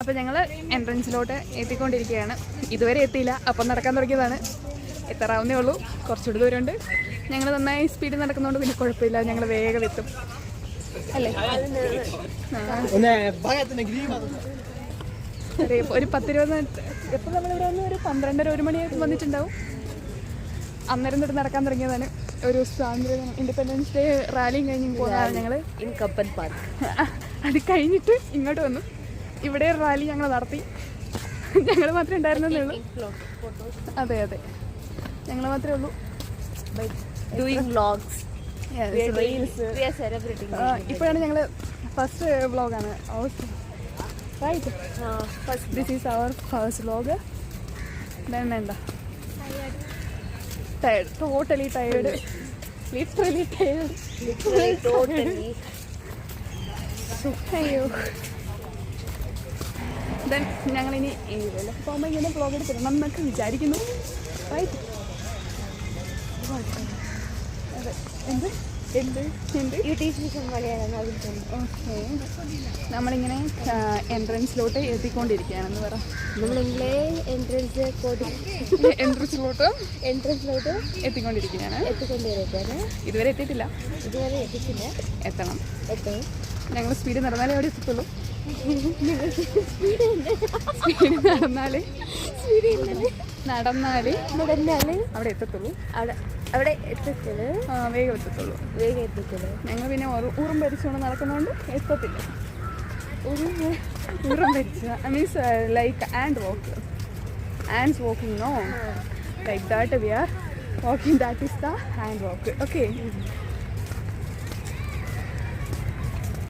അപ്പോൾ ഞങ്ങൾ എൻട്രൻസിലോട്ട് എത്തിക്കൊണ്ടിരിക്കുകയാണ്. ഇതുവരെ എത്തിയില്ല, അപ്പം നടക്കാൻ തുടങ്ങിയതാണ്. എത്താറാവുന്നേ ഉള്ളൂ, കുറച്ചുകൂടി ദൂരമുണ്ട്. ഞങ്ങൾ നന്നായി സ്പീഡിൽ നടക്കുന്നതുകൊണ്ട് പിന്നെ കുഴപ്പമില്ല, ഞങ്ങൾ വേഗം എത്തും അല്ലേ. ഒരു 10-20 മിനിറ്റ് എപ്പോൾ നമ്മളിവിടെ വന്ന് ഒരു 12-1 മണിയായിട്ട് വന്നിട്ടുണ്ടാവും. അന്നേരം തൊട്ട് നടക്കാൻ തുടങ്ങിയതാണ്. ഒരു സ്വാതന്ത്ര്യ ഇൻഡിപെൻഡൻസ് ഡേ റാലിയും കഴിഞ്ഞ് പോകുന്നതാണ് ഞങ്ങൾ. കപ്പൻ പാർക്ക് അത് കഴിഞ്ഞിട്ട് ഇങ്ങോട്ട് വന്നു. ഇവിടെ റാലി ഞങ്ങൾ നടത്തി. ഞങ്ങൾ മാത്രമേ ഉണ്ടായിരുന്നേ ഉള്ളൂ. അതെ അതെ, ഞങ്ങൾ മാത്രമേ ഉള്ളൂ. ഇപ്പോഴാണ് ഞങ്ങൾ ഫസ്റ്റ് വ്ളോഗാണ്. Okay right, this is our first vlog. വേണ്ട, tired, totally tired, literally tired. അയ്യോ, ദെൻ ഞങ്ങളിനി ഇതിലൊക്കെ പോകുമ്പോൾ ഇങ്ങനെ വ്ളോഗ് എടുത്തിരണം എന്നൊക്കെ വിചാരിക്കുന്നു. റൈറ്റ്, അതെ. എന്ത് എന്ത് എന്ത് ഓക്കെ, നമ്മളിങ്ങനെ എൻട്രൻസിലോട്ട് എത്തിക്കൊണ്ടിരിക്കുകയാണെന്ന് പറ. എൻട്രൻസിലോട്ട് എത്തിക്കൊണ്ടിരിക്കുകയാണ്. ഇതുവരെ എത്തിയിട്ടില്ല. എത്തണം. ഞങ്ങൾ സ്പീഡ് നടന്നാലേ അവിടെ എത്തത്തുള്ളൂ. സ്പീഡ് നടന്നാലേ അവിടെ എത്തത്തുള്ളൂ. അവിടെ എത്തത്തുള്ളൂ. വേഗം എത്തത്തുള്ളൂ. ഞങ്ങൾ പിന്നെ ഊറും ഭരിച്ചുകൊണ്ട് നടക്കുന്നതുകൊണ്ട് എത്തത്തില്ല. ഊറും ഭരിച്ച means like and walking, no, like that we are walking, that is the hand walk. Okay,